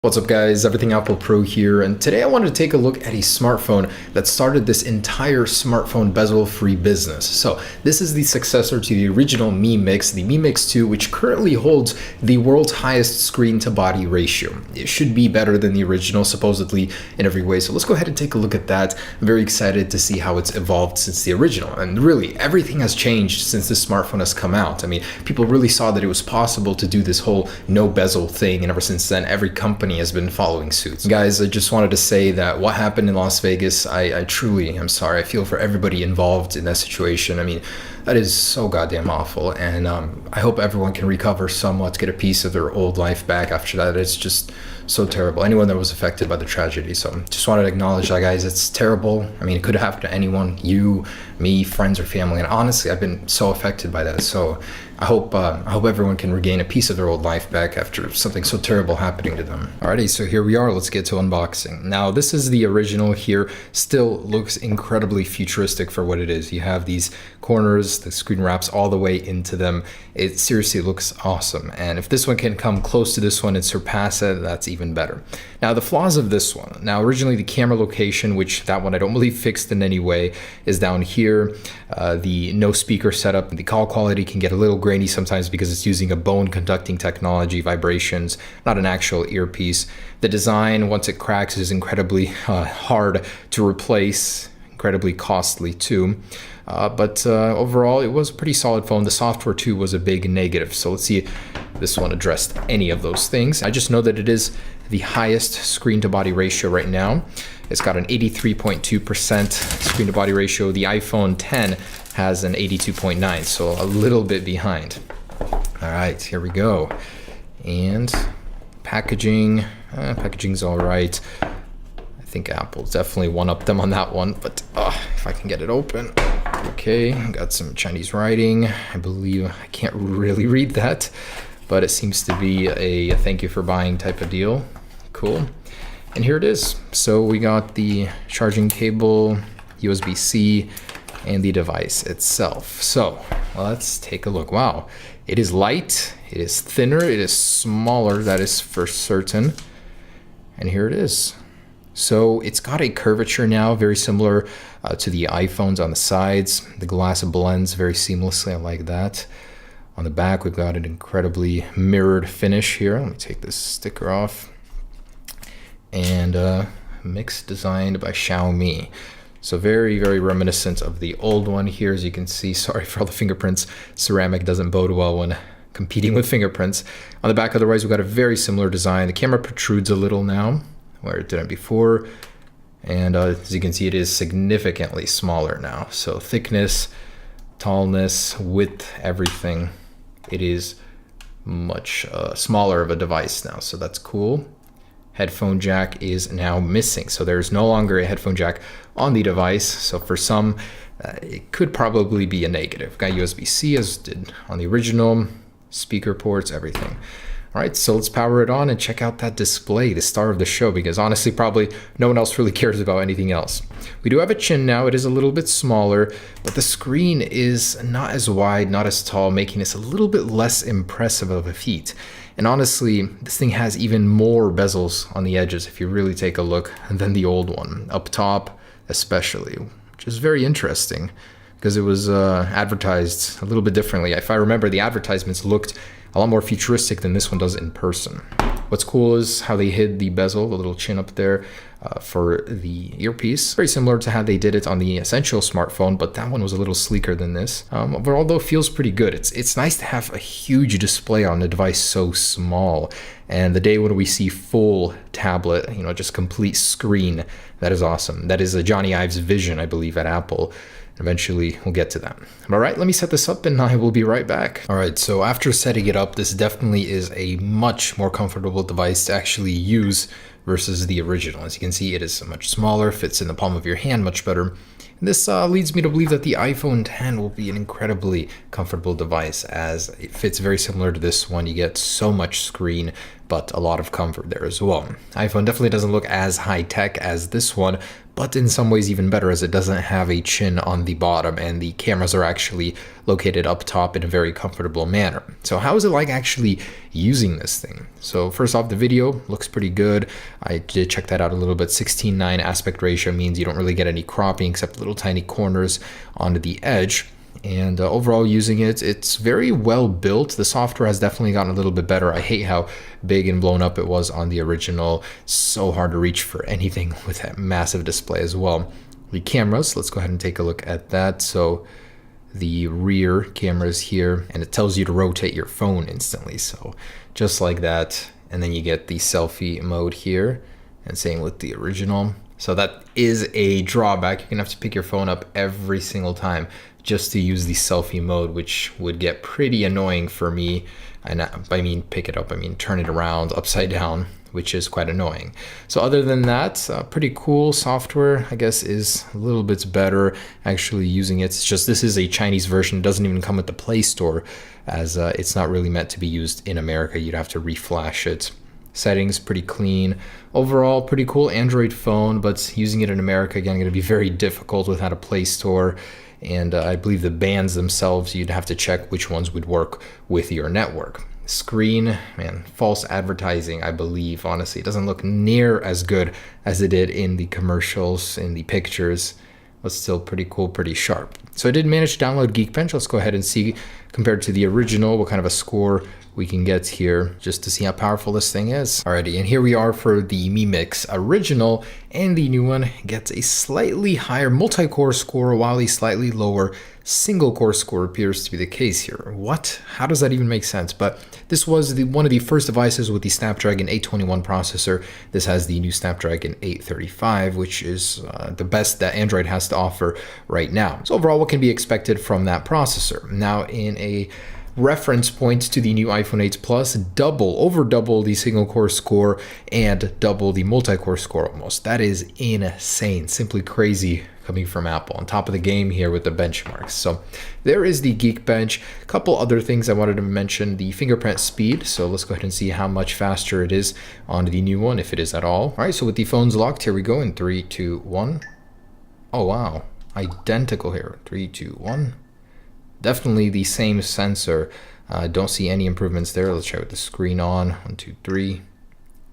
What's up guys, Everything Apple Pro here, and today I wanted to take a look at a smartphone that started this entire smartphone bezel-free business. So this is the successor to the original Mi Mix, the Mi Mix 2, which currently holds the world's highest screen-to-body ratio. It should be better than the original, supposedly, in every way. So let's go ahead and take a look at that. I'm very excited to see how it's evolved since the original. And really, everything has changed since this smartphone has come out. I mean, people really saw that it was possible to do this whole no bezel thing, and ever since then, every company has been following suit. Guys, I just wanted to say that what happened in Las Vegas, I truly am sorry. I feel for everybody involved in that situation. I mean, that is so goddamn awful, and I hope everyone can recover somewhat, get a piece of their old life back after that. It's just so terrible. Anyone that was affected by the tragedy. So just wanted to acknowledge that, guys. It's terrible. I mean, it could have happened to anyone, you, me, friends, or family. And honestly, I've been so affected by that. So I hope everyone can regain a piece of their old life back after something so terrible happening to them. Alrighty, so here we are. Let's get to unboxing. Now, this is the original here. Still looks incredibly futuristic for what it is. You have these corners, the screen wraps all the way into them. It seriously looks awesome. And if this one can come close to this one and surpass it, that's even better. Now, the flaws of this one. Now, originally the camera location, which that one I don't believe fixed in any way, is down here. The no speaker setup. The call quality can get a little grainy sometimes because it's using a bone conducting technology, vibrations, not an actual earpiece. The design, once it cracks, is incredibly hard to replace, incredibly costly too. But overall, it was a pretty solid phone. The software too was a big negative. So let's see if this one addressed any of those things. I just know that it is the highest screen to body ratio right now. It's got an 83.2% screen to body ratio. The iPhone 10 has an 82.9, so a little bit behind. All right, here we go. And packaging, packaging's all right. I think Apple's definitely one-upped them on that one, but if I can get it open. Okay, got some Chinese writing. I believe I can't really read that, but it seems to be a thank you for buying type of deal. Cool. And here it is. So we got the charging cable, USB-C, and the device itself. So let's take a look. Wow, it is light, it is thinner, it is smaller, that is for certain. And here it is. So it's got a curvature now, very similar to the iPhones on the sides. The glass blends very seamlessly, I like that. On the back, we've got an incredibly mirrored finish here. Let me take this sticker off. And mix designed by Xiaomi. So very, very reminiscent of the old one here, as you can see. Sorry for all the fingerprints. Ceramic doesn't bode well when competing with fingerprints. On the back, otherwise, we've got a very similar design. The camera protrudes a little now, where it didn't before. And as you can see, it is significantly smaller now. So thickness, tallness, width, everything. It is much smaller of a device now, so that's cool. Headphone jack is now missing, so there's no longer a headphone jack on the device. So for some, it could probably be a negative. Got USB-C as did on the original, speaker ports, everything. All right, so let's power it on and check out that display, the star of the show, because honestly, probably no one else really cares about anything else. We do have a chin now. It is a little bit smaller, but the screen is not as wide, not as tall, making this a little bit less impressive of a feat. And honestly, this thing has even more bezels on the edges if you really take a look than the old one, up top especially, which is very interesting because it was advertised a little bit differently. If I remember, the advertisements looked a lot more futuristic than this one does in person. What's cool is how they hid the bezel, the little chin up there for the earpiece. Very similar to how they did it on the Essential smartphone, but that one was a little sleeker than this. Overall, though, feels pretty good. It's nice to have a huge display on a device so small. And the day when we see full tablet, just complete screen, that is awesome. That is a Johnny Ive's vision, I believe, at Apple. Eventually, we'll get to that. All right, let me set this up and I will be right back. All right, so after setting it up, this definitely is a much more comfortable device to actually use versus the original. As you can see, it is much smaller, fits in the palm of your hand much better. And this leads me to believe that the iPhone 10 will be an incredibly comfortable device, as it fits very similar to this one. You get so much screen, but a lot of comfort there as well. iPhone definitely doesn't look as high-tech as this one, but in some ways even better, as it doesn't have a chin on the bottom and the cameras are actually located up top in a very comfortable manner. So how is it like actually using this thing? So first off, the video looks pretty good. I did check that out a little bit. 16:9 aspect ratio means you don't really get any cropping except little tiny corners onto the edge. And overall, using it, it's very well built. The software has definitely gotten a little bit better. I hate how big and blown up it was on the original. So hard to reach for anything with that massive display as well. The cameras, let's go ahead and take a look at that. So the rear camera is here, and it tells you to rotate your phone instantly. So just like that. And then you get the selfie mode here, and same with the original. So that is a drawback. You're gonna have to pick your phone up every single time just to use the selfie mode, which would get pretty annoying for me. And I mean pick it up, I mean turn it around upside down, which is quite annoying. So other than that, pretty cool. Software, I guess, is a little bit better actually using it. It's just this is a Chinese version. It doesn't even come with the Play Store, as it's not really meant to be used in America. You'd have to reflash it. Settings pretty clean. Overall, pretty cool Android phone, but using it in America, again, going to be very difficult without a Play Store. And I believe the bands themselves, you'd have to check which ones would work with your network. Screen, man, false advertising, I believe. Honestly, it doesn't look near as good as it did in the commercials, in the pictures, but still pretty cool, pretty sharp. So I did manage to download Geekbench. Let's go ahead and see, compared to the original, what kind of a score we can get here just to see how powerful this thing is. Alrighty, and here we are for the Mi Mix original, and the new one gets a slightly higher multi-core score while a slightly lower single-core score appears to be the case here. What? How does that even make sense? But this was one of the first devices with the Snapdragon 821 processor. This has the new Snapdragon 835, which is the best that Android has to offer right now. So overall, what can be expected from that processor? Now, in a reference point to the new iPhone 8 Plus, over double the single core score and double the multi-core score almost. That is insane, simply crazy coming from Apple. On top of the game here with the benchmarks. So there is the Geekbench. A couple other things I wanted to mention, the fingerprint speed. So let's go ahead and see how much faster it is on the new one, if it is at all. All right, so with the phones locked, here we go in 3, 2, 1. Oh wow, identical here. 3, 2, 1. Definitely the same sensor. Don't see any improvements there. Let's try with the screen on. 1, 2, 3.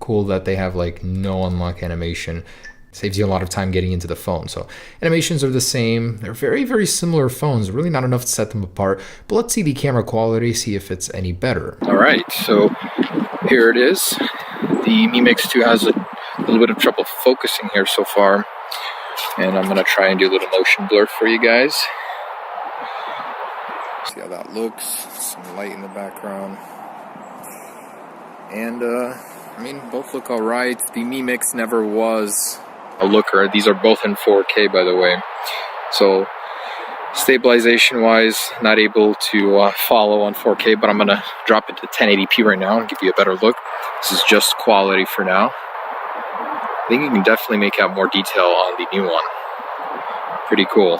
Cool that they have like no unlock animation. Saves you a lot of time getting into the phone. So animations are the same. They're very, very similar phones. Really not enough to set them apart. But let's see the camera quality, see if it's any better. All right, so here it is. The Mi Mix 2 has a little bit of trouble focusing here so far. And I'm gonna try and do a little motion blur for you guys. See how that looks. Some light in the background. And I mean, both look all right. The Mi Mix never was a looker. These are both in 4K, by the way. So stabilization wise, not able to follow on 4K, but I'm gonna drop it to 1080p right now and give you a better look. This is just quality for now. I think you can definitely make out more detail on the new one. Pretty cool.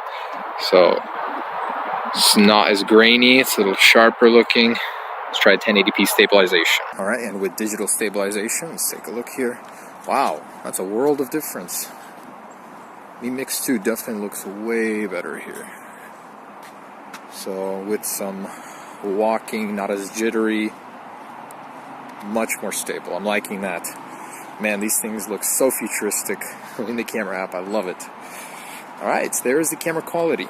So it's not as grainy, it's a little sharper looking. Let's try 1080p stabilization. All right, and with digital stabilization, let's take a look here. Wow, that's a world of difference. Mi Mix 2 definitely looks way better here. So with some walking, not as jittery, much more stable. I'm liking that. Man, these things look so futuristic in the camera app. I love it. All right, so there's the camera quality.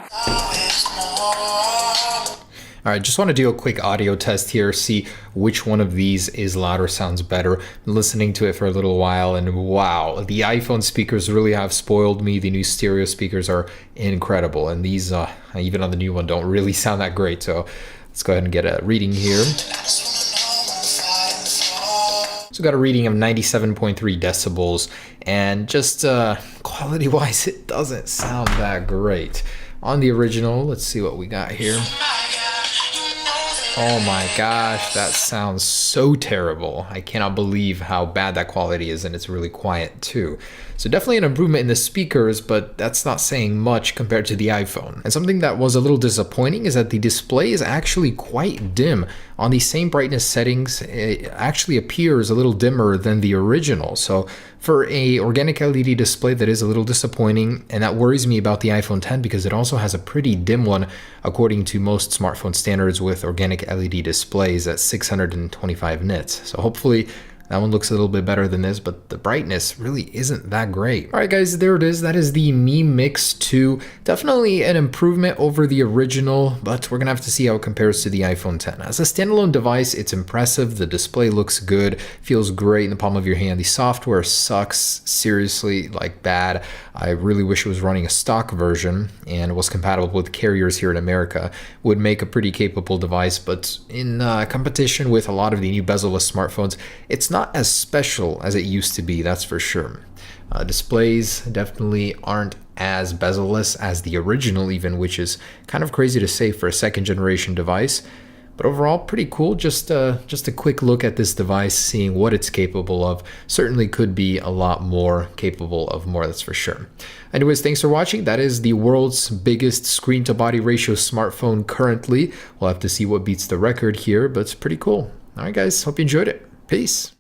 All right, just want to do a quick audio test here, see which one of these is louder, sounds better. Been listening to it for a little while, and wow, the iPhone speakers really have spoiled me. The new stereo speakers are incredible, and these, even on the new one, don't really sound that great. So let's go ahead and get a reading here. So got a reading of 97.3 decibels, and just quality-wise, it doesn't sound that great. On the original, let's see what we got here. Oh my gosh, that sounds so terrible. I cannot believe how bad that quality is, and it's really quiet too. So definitely an improvement in the speakers, but that's not saying much compared to the iPhone. And something that was a little disappointing is that the display is actually quite dim on the same brightness settings, it actually appears a little dimmer than the original. So for a organic LED display, that is a little disappointing, and that worries me about the iPhone X because it also has a pretty dim one according to most smartphone standards with organic LED displays at 625 nits. So hopefully that one looks a little bit better than this, but the brightness really isn't that great. All right, guys, there it is. That is the Mi Mix 2. Definitely an improvement over the original, but we're gonna have to see how it compares to the iPhone X. As a standalone device, it's impressive. The display looks good, feels great in the palm of your hand. The software sucks, seriously, like bad. I really wish it was running a stock version and was compatible with carriers here in America. Would make a pretty capable device, but in competition with a lot of the new bezel-less smartphones, it's not as special as it used to be, that's for sure. Displays definitely aren't as bezel-less as the original even, which is kind of crazy to say for a second generation device. But overall, pretty cool. Just a quick look at this device, seeing what it's capable of. Certainly could be a lot more capable of more, that's for sure. Anyways, thanks for watching. That is the world's biggest screen to body ratio smartphone currently. We'll have to see what beats the record here, but it's pretty cool. All right, guys, hope you enjoyed it. Peace.